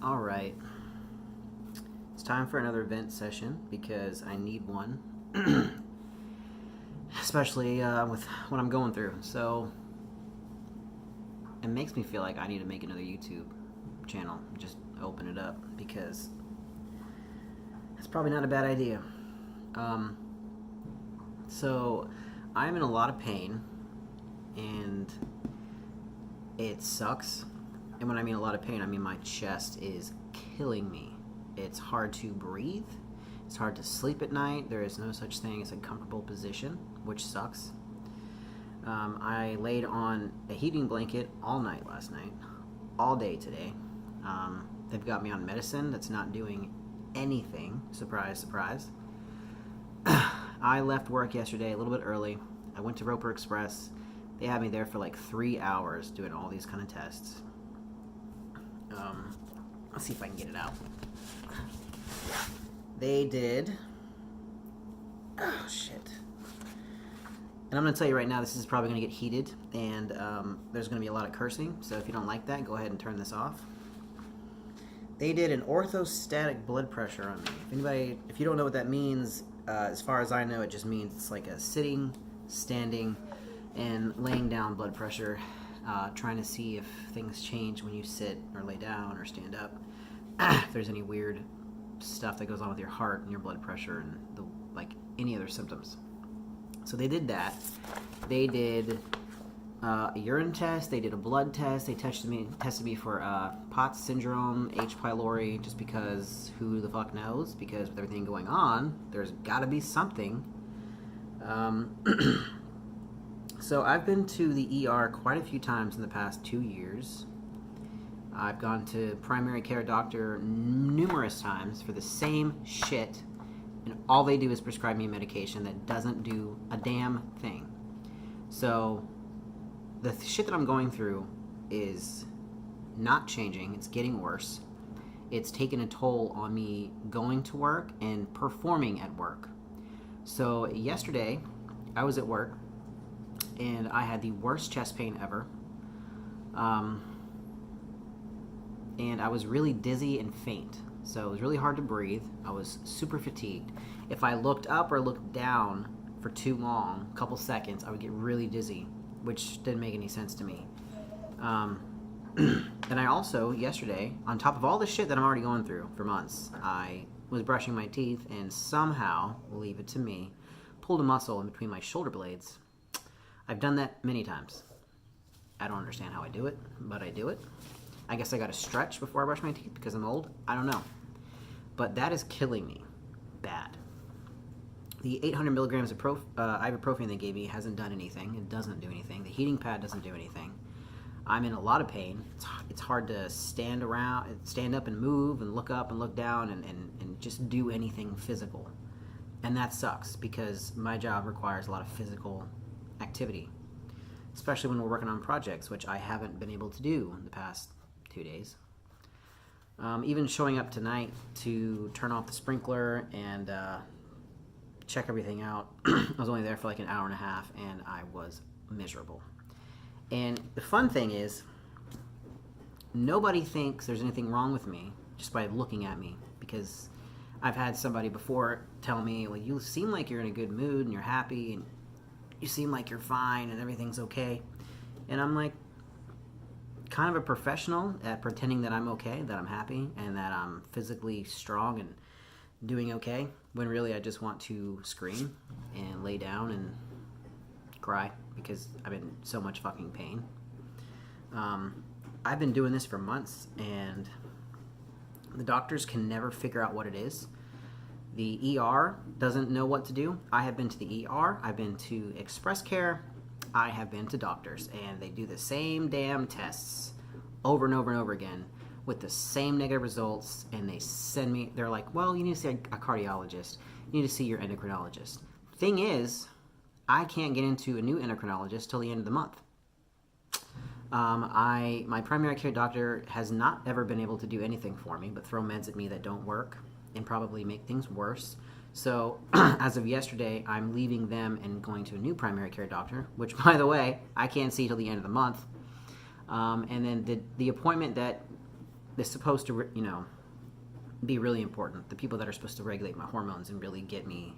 All right. It's time for another vent session because I need one, especially with what I'm going through. So it makes me feel like I need to make another YouTube channel. Just open it up because it's probably not a bad idea. Um, so I'm in a lot of pain and it sucks. And when I mean a lot of pain, I mean my chest is killing me. It's hard to breathe. It's hard to sleep at night. There is no such thing as a comfortable position, which sucks. I laid on a heating blanket all night last night, all day today. They've got me on medicine that's not doing anything. Surprise, surprise. I left work yesterday a little bit early. I went to Roper Express. They had me there for like 3 hours doing all these kind of tests. Let's see if I can get it out. They did. Oh, shit. And I'm going to tell you right now, this is probably going to get heated, and there's going to be a lot of cursing, so if you don't like that, go ahead and turn this off. They did an orthostatic blood pressure on me. If you don't know what that means, as far as I know, it just means it's like a sitting, standing, and laying down blood pressure, trying to see if things change when you sit or lay down or stand up. If there's any weird stuff that goes on with your heart and your blood pressure and any other symptoms. So they did that. They did a urine test. They did a blood test. They tested me for POTS syndrome, H. pylori, just because who the fuck knows? Because with everything going on, there's got to be something. So I've been to the ER quite a few times in the past 2 years. I've gone to primary care doctor numerous times for the same shit, and all they do is prescribe me medication that doesn't do a damn thing. So the shit that I'm going through is not changing. It's getting worse. It's taken a toll on me going to work and performing at work. So yesterday, I was at work, and I had the worst chest pain ever. And I was really dizzy and faint. So it was really hard to breathe. I was super fatigued. If I looked up or looked down for too long, a couple seconds, I would get really dizzy, which didn't make any sense to me. And I also, yesterday, on top of all the shit that I'm already going through for months, I was brushing my teeth and somehow, leave it to me, pulled a muscle in between my shoulder blades. I've done that many times. I don't understand how I do it, but I do it. I guess I got to stretch before I brush my teeth because I'm old. I don't know. But that is killing me bad. The 800 milligrams of ibuprofen they gave me hasn't done anything. It doesn't do anything. The heating pad doesn't do anything. I'm in a lot of pain. It's hard to stand up and move and look up and look down and just do anything physical. And that sucks because my job requires a lot of physical activity, especially when we're working on projects, which I haven't been able to do in the past 2 days. Even showing up tonight to turn off the sprinkler and check everything out, I was only there for like an hour and a half, and I was miserable. And the fun thing is, nobody thinks there's anything wrong with me just by looking at me, because I've had somebody before tell me, well, you seem like you're in a good mood and you're happy and you seem like you're fine and everything's okay. And I'm like, kind of a professional at pretending that I'm okay, that I'm happy, and that I'm physically strong and doing okay, when really I just want to scream and lay down and cry because I'm in so much fucking pain. I've been doing this for months, and the doctors can never figure out what it is. The ER doesn't know what to do. I have been to the ER, I've been to Express Care, I have been to doctors, and they do the same damn tests over and over and over again with the same negative results, and they're like, well, you need to see a cardiologist, you need to see your endocrinologist. Thing is, I can't get into a new endocrinologist till the end of the month. My primary care doctor has not ever been able to do anything for me but throw meds at me that don't work and probably make things worse. So as of yesterday, I'm leaving them and going to a new primary care doctor, which, by the way, I can't see till the end of the month. And then the appointment that is supposed to, be really important. The people that are supposed to regulate my hormones and really get me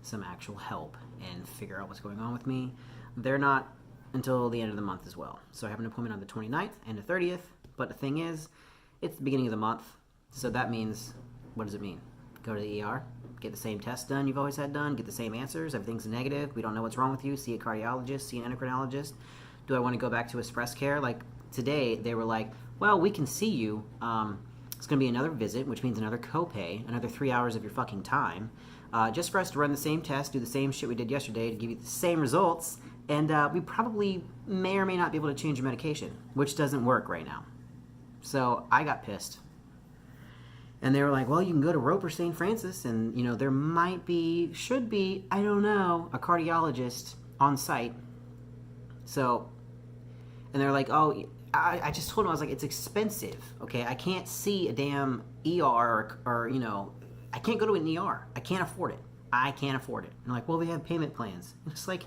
some actual help and figure out what's going on with me, they're not until the end of the month as well. So I have an appointment on the 29th and the 30th, but the thing is, it's the beginning of the month, so that means, what does it mean? Go to the ER, get the same test done you've always had done, get the same answers, everything's negative, we don't know what's wrong with you, see a cardiologist, see an endocrinologist. Do I want to go back to Express Care? Like, today, they were like, well, we can see you, it's going to be another visit, which means another copay, another 3 hours of your fucking time, just for us to run the same test, do the same shit we did yesterday to give you the same results, and we probably may or may not be able to change your medication, which doesn't work right now. So I got pissed. And they were like, well, you can go to Roper St. Francis, and, there should be, I don't know, a cardiologist on site. So, and they're like, oh, I just told them, I was like, it's expensive, okay? I can't see a damn ER or I can't go to an ER. I can't afford it. I can't afford it. And they're like, well, they have payment plans. And it's like,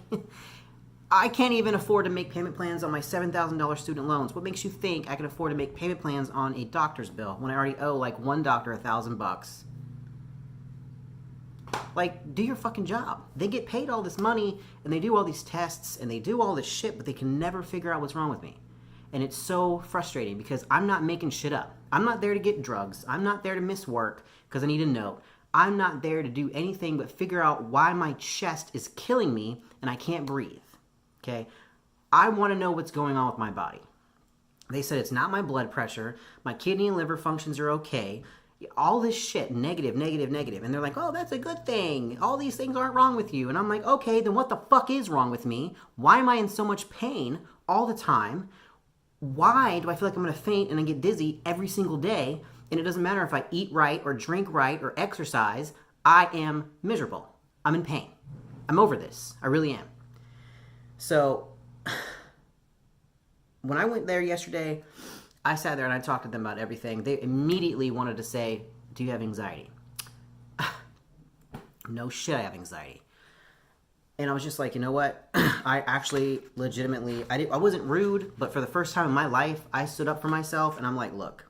I can't even afford to make payment plans on my $7,000 student loans. What makes you think I can afford to make payment plans on a doctor's bill when I already owe like one doctor $1,000? Like, do your fucking job. They get paid all this money and they do all these tests and they do all this shit, but they can never figure out what's wrong with me. And it's so frustrating because I'm not making shit up. I'm not there to get drugs. I'm not there to miss work because I need a note. I'm not there to do anything but figure out why my chest is killing me and I can't breathe. Okay? I want to know what's going on with my body. They said it's not my blood pressure. My kidney and liver functions are okay. All this shit, negative, negative, negative. And they're like, oh, that's a good thing. All these things aren't wrong with you. And I'm like, okay, then what the fuck is wrong with me? Why am I in so much pain all the time? Why do I feel like I'm going to faint and I get dizzy every single day? And it doesn't matter if I eat right or drink right or exercise. I am miserable. I'm in pain. I'm over this. I really am. So when I went there yesterday, I sat there and I talked to them about everything. They immediately wanted to say, do you have anxiety? No shit, I have anxiety. And I was just like, you know what? I actually legitimately, I wasn't rude, but for the first time in my life, I stood up for myself and I'm like, look,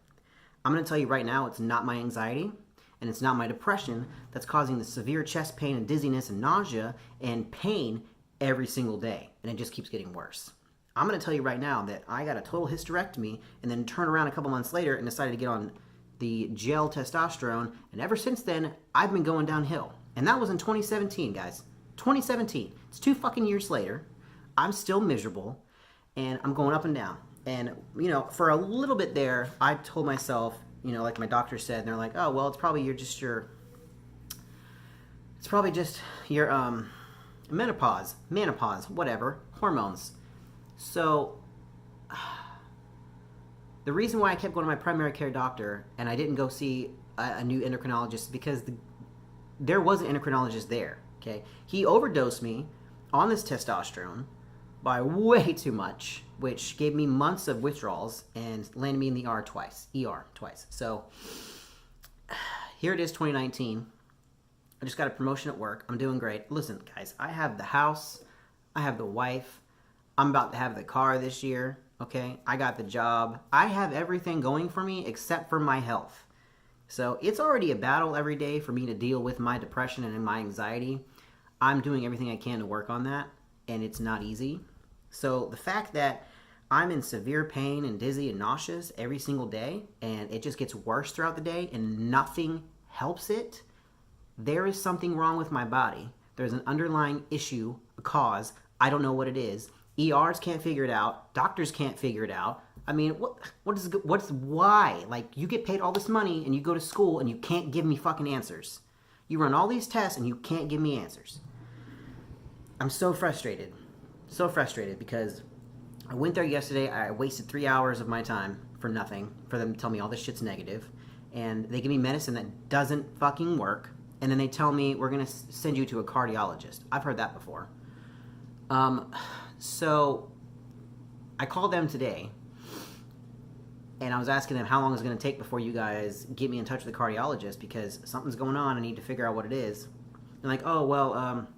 I'm going to tell you right now, it's not my anxiety and it's not my depression that's causing the severe chest pain and dizziness and nausea and pain every single day. And it just keeps getting worse. I'm going to tell you right now that I got a total hysterectomy and then turned around a couple months later and decided to get on the gel testosterone. And ever since then, I've been going downhill. And that was in 2017, guys. 2017. It's 2 fucking years later. I'm still miserable and I'm going up and down. And, for a little bit there, I told myself, like my doctor said, and they're like, oh, well, it's probably just your menopause, whatever, hormones. So the reason why I kept going to my primary care doctor and I didn't go see a new endocrinologist is because there was an endocrinologist there. Okay, he overdosed me on this testosterone by way too much, which gave me months of withdrawals and landed me in the ER twice. So here it is, 2019. I just got a promotion at work. I'm doing great. Listen, guys, I have the house. I have the wife. I'm about to have the car this year. Okay, I got the job. I have everything going for me except for my health. So it's already a battle every day for me to deal with my depression and my anxiety. I'm doing everything I can to work on that, and it's not easy. So the fact that I'm in severe pain and dizzy and nauseous every single day, and it just gets worse throughout the day, and nothing helps it, there is something wrong with my body. There's an underlying issue, a cause. I don't know what it is. ERs can't figure it out. Doctors can't figure it out. I mean, why? Like, you get paid all this money and you go to school and you can't give me fucking answers. You run all these tests and you can't give me answers. I'm so frustrated. So frustrated because I went there yesterday. I wasted 3 hours of my time for nothing, for them to tell me all this shit's negative. And they give me medicine that doesn't fucking work. And then they tell me, we're going to send you to a cardiologist. I've heard that before. So I called them today. And I was asking them how long it's going to take before you guys get me in touch with the cardiologist because something's going on. I need to figure out what it is. They're like, oh, well,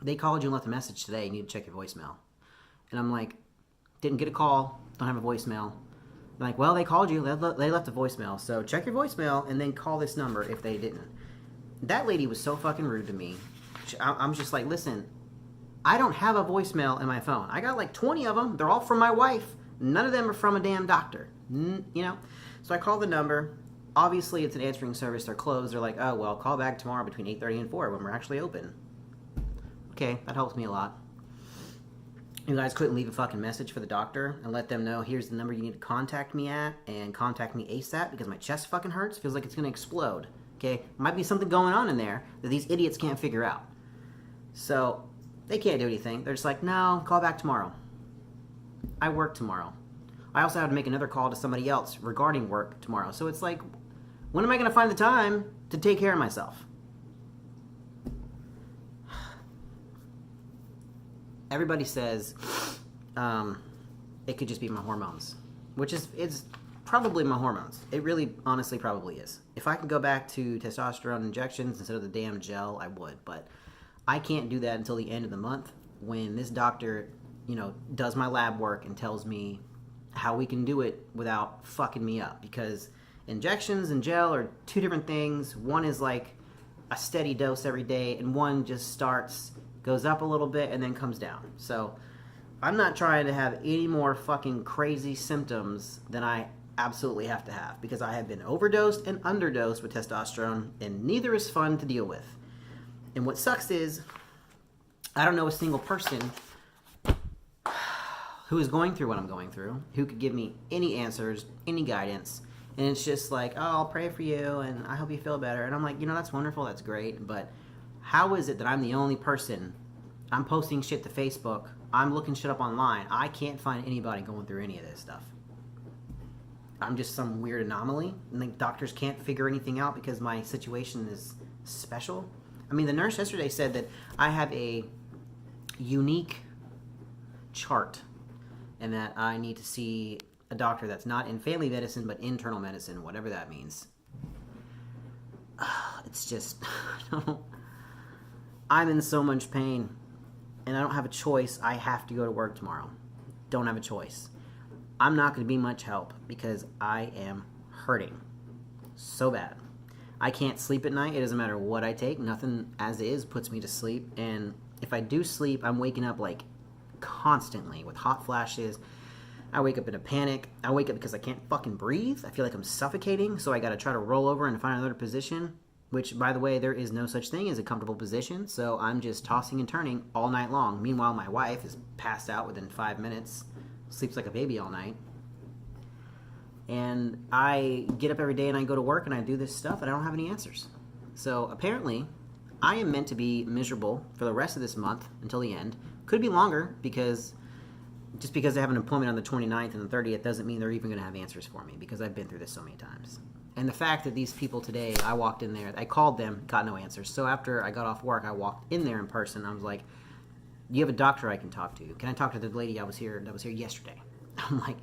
they called you and left a message today. You need to check your voicemail. And I'm like, didn't get a call. Don't have a voicemail. I'm like, well, they called you. They left a voicemail. So check your voicemail and then call this number if they didn't. That lady was so fucking rude to me. I'm just like, listen, I don't have a voicemail in my phone. I got like 20 of them. They're all from my wife. None of them are from a damn doctor. You know? So I call the number. Obviously, it's an answering service. They're closed. They're like, oh, well, call back tomorrow between 8:30 and 4 when we're actually open. Okay, that helps me a lot. You guys couldn't leave a fucking message for the doctor and let them know, here's the number you need to contact me at, and contact me ASAP because my chest fucking hurts. Feels like it's going to explode. Okay? Might be something going on in there that these idiots can't figure out. So, they can't do anything. They're just like, no, call back tomorrow. I work tomorrow. I also have to make another call to somebody else regarding work tomorrow. So it's like, when am I going to find the time to take care of myself? Everybody says it could just be my hormones, which is it's probably my hormones. It really, honestly, probably is. If I could go back to testosterone injections instead of the damn gel, I would. But I can't do that until the end of the month when this doctor, does my lab work and tells me how we can do it without fucking me up. Because injections and gel are two different things. One is like a steady dose every day, and one just goes up a little bit and then comes down. So I'm not trying to have any more fucking crazy symptoms than I absolutely have to have, because I have been overdosed and underdosed with testosterone, and neither is fun to deal with. And what sucks is I don't know a single person who is going through what I'm going through, who could give me any answers, any guidance. And it's just like, oh, I'll pray for you and I hope you feel better. And I'm like, that's wonderful, that's great, but how is it that I'm the only person? I'm posting shit to Facebook, I'm looking shit up online, I can't find anybody going through any of this stuff. I'm just some weird anomaly, and the doctors can't figure anything out because my situation is special. I mean, the nurse yesterday said that I have a unique chart and that I need to see a doctor that's not in family medicine but internal medicine, whatever that means. It's just, I'm in so much pain and I don't have a choice. I have to go to work tomorrow. Don't have a choice. I'm not going to be much help because I am hurting so bad. I can't sleep at night. It doesn't matter what I take. Nothing as is puts me to sleep. And if I do sleep, I'm waking up like constantly with hot flashes. I wake up in a panic. I wake up because I can't fucking breathe. I feel like I'm suffocating. So I got to try to roll over and find another position, which, by the way, there is no such thing as a comfortable position. So I'm just tossing and turning all night long. Meanwhile, my wife is passed out within 5 minutes, sleeps like a baby all night. And I get up every day and I go to work and I do this stuff and I don't have any answers. So apparently, I am meant to be miserable for the rest of this month until the end. Could be longer, because just because I have an appointment on the 29th and the 30th doesn't mean they're even going to have answers for me, because I've been through this so many times. And the fact that these people today, I walked in there, I called them, got no answers. So after I got off work, I walked in there in person. I was like, "Do you have a doctor I can talk to? Can I talk to the lady that was here yesterday?" I'm like,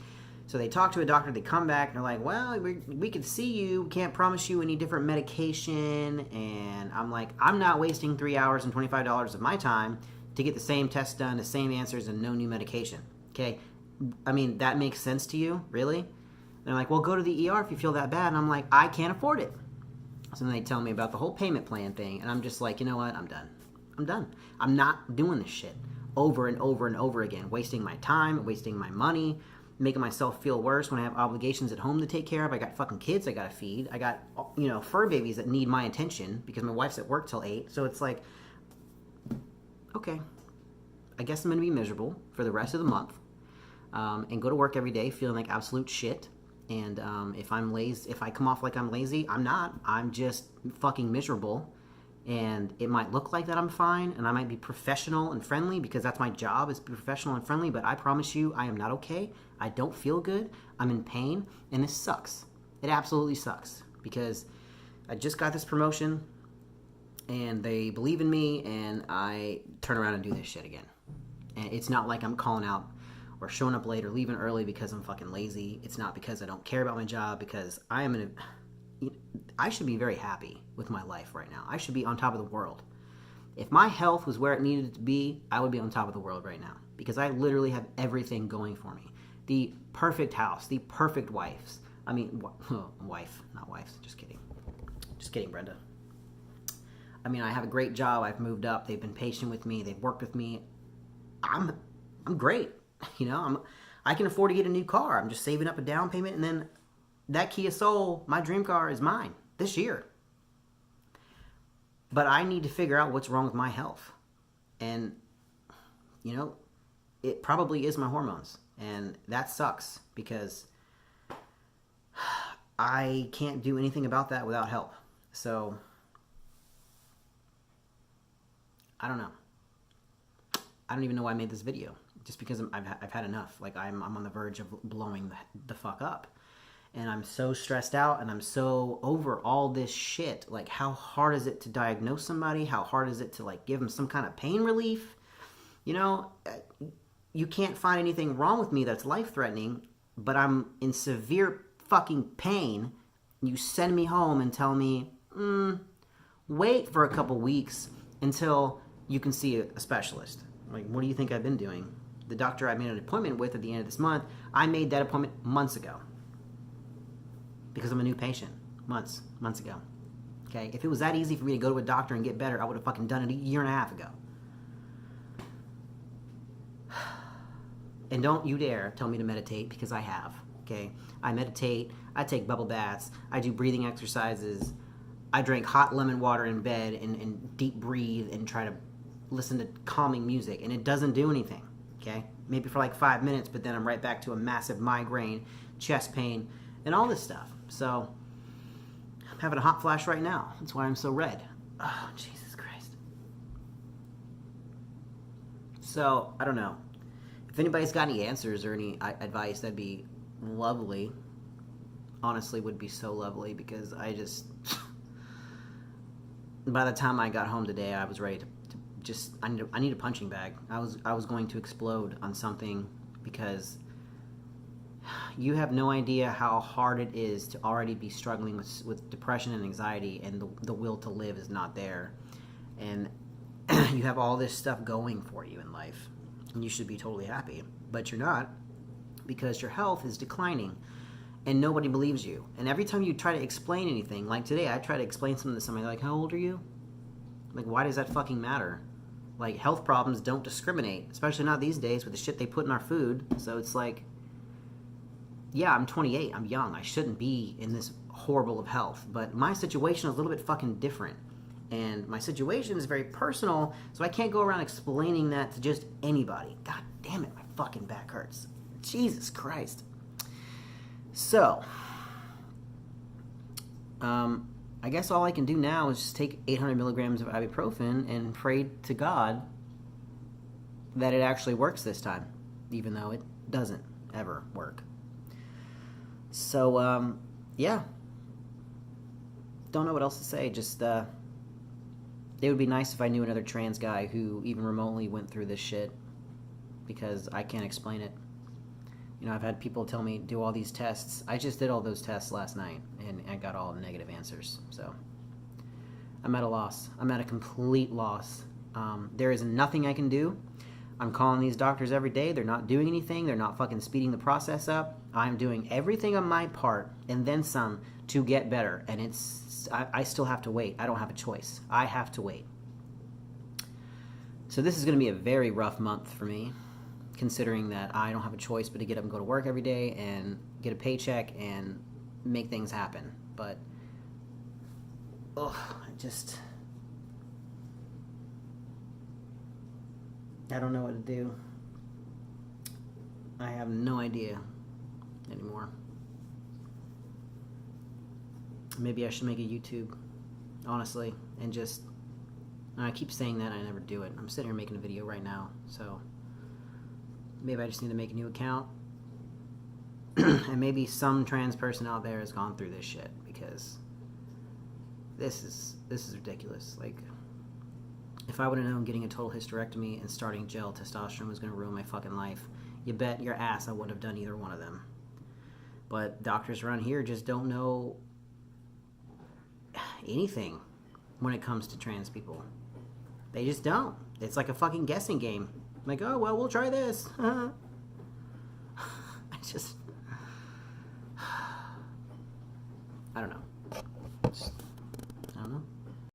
so they talk to a doctor, they come back, and they're like, well, we can see you, can't promise you any different medication. And I'm like, I'm not wasting 3 hours and $25 of my time to get the same test done, the same answers, and no new medication. Okay? I mean, that makes sense to you? Really? And they're like, well, go to the ER if you feel that bad. And I'm like, I can't afford it. So then they tell me about the whole payment plan thing, and I'm just like, you know what? I'm done. I'm not doing this shit over and over and over again, wasting my time, wasting my money, making myself feel worse when I have obligations at home to take care of. I got fucking kids I gotta feed. I got, fur babies that need my attention because my wife's at work till 8. So it's like, okay, I guess I'm gonna be miserable for the rest of the month, and go to work every day feeling like absolute shit. And if I'm lazy, if I come off like I'm lazy, I'm not. I'm just fucking miserable. And it might look like that I'm fine, and I might be professional and friendly because that's my job, is to be professional and friendly, but I promise you, I am not okay. I don't feel good. I'm in pain, and this sucks. It absolutely sucks, because I just got this promotion, and they believe in me, and I turn around and do this shit again. And it's not like I'm calling out or showing up late or leaving early because I'm fucking lazy. It's not because I don't care about my job, because I should be very happy with my life right now. I should be on top of the world. If my health was where it needed to be, I would be on top of the world right now, because I literally have everything going for me. the perfect house, the perfect wives. I mean, wife, not wives. Just kidding. Just kidding, Brenda. I mean, I have a great job. I've moved up. They've been patient with me. They've worked with me. I'm great. You know, I can afford to get a new car. I'm just saving up a down payment, and then that Kia Soul, my dream car, is mine this year. But I need to figure out what's wrong with my health. And, you know, it probably is my hormones. And that sucks because I can't do anything about that without help. So, I don't know. I don't even know why I made this video. Just because I've had enough. Like, I'm on the verge of blowing the fuck up. And I'm so stressed out and I'm so over all this shit. Like, how hard is it to diagnose somebody? How hard is it to, like, give them some kind of pain relief? You know, you can't find anything wrong with me that's life-threatening, but I'm in severe fucking pain. You send me home and tell me, wait for a couple weeks until you can see a specialist. Like, what do you think I've been doing? The doctor I made an appointment with at the end of this month, I made that appointment months ago. Because I'm a new patient. Months ago. Okay? If it was that easy for me to go to a doctor and get better, I would have fucking done it a year and a half ago. And don't you dare tell me to meditate, because I have. Okay? I meditate. I take bubble baths. I do breathing exercises. I drink hot lemon water in bed and deep breathe and try to listen to calming music. And it doesn't do anything. Okay? Maybe for like 5 minutes, but then I'm right back to a massive migraine, chest pain, and all this stuff. So, I'm having a hot flash right now. That's why I'm so red. Oh, Jesus Christ. So, I don't know. If anybody's got any answers or any advice, that'd be lovely. Honestly, would be so lovely, because I just... By the time I got home today, I was ready to just... I need a punching bag. I was going to explode on something, because... You have no idea how hard it is to already be struggling with depression and anxiety, and the will to live is not there. And you have all this stuff going for you in life, and you should be totally happy. But you're not, because your health is declining, and nobody believes you. And every time you try to explain anything, like today, I try to explain something to somebody, like, how old are you? Like, why does that fucking matter? Like, health problems don't discriminate, especially not these days with the shit they put in our food. So it's like... Yeah, I'm 28. I'm young. I shouldn't be in this horrible of health. But my situation is a little bit fucking different. And my situation is very personal, so I can't go around explaining that to just anybody. God damn it, my fucking back hurts. Jesus Christ. So, I guess all I can do now is just take 800 milligrams of ibuprofen and pray to God that it actually works this time, even though it doesn't ever work. So, yeah. Don't know what else to say. Just, it would be nice if I knew another trans guy who even remotely went through this shit, because I can't explain it. You know, I've had people tell me, do all these tests. I just did all those tests last night, and I got all negative answers. So, I'm at a loss. I'm at a complete loss. There is nothing I can do. I'm calling these doctors every day. They're not doing anything. They're not fucking speeding the process up. I'm doing everything on my part, and then some, to get better. And I still have to wait. I don't have a choice. I have to wait. So this is going to be a very rough month for me, considering that I don't have a choice but to get up and go to work every day and get a paycheck and make things happen. But, I don't know what to do. I have no idea anymore. Maybe I should make a YouTube, honestly, and just... I keep saying that, and I never do it. I'm sitting here making a video right now, so... Maybe I just need to make a new account. And maybe some trans person out there has gone through this shit, because... This is ridiculous. Like... If I would have known getting a total hysterectomy and starting gel testosterone was going to ruin my fucking life, you bet your ass I wouldn't have done either one of them. But doctors around here just don't know anything when it comes to trans people. They just don't. It's like a fucking guessing game. Like, oh, well, we'll try this. I just, I don't know.